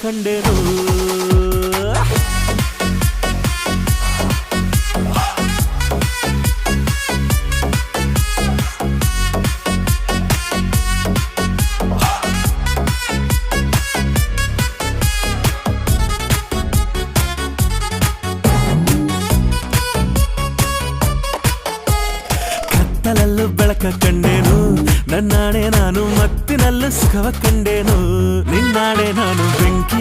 ಕಂಡೆನು ಕತ್ತಲಲ್ಲೂ ಬೆಳಕ ಕಂಡೇನು ನನ್ನಾಣೆ ನಾನು ಮತ್ತಿನಲ್ಲೂ ಸುಖವ ಕಂಡೇನು ನಿನ್ನಾಣೆ ನಾನು ಬೆಂಕಿ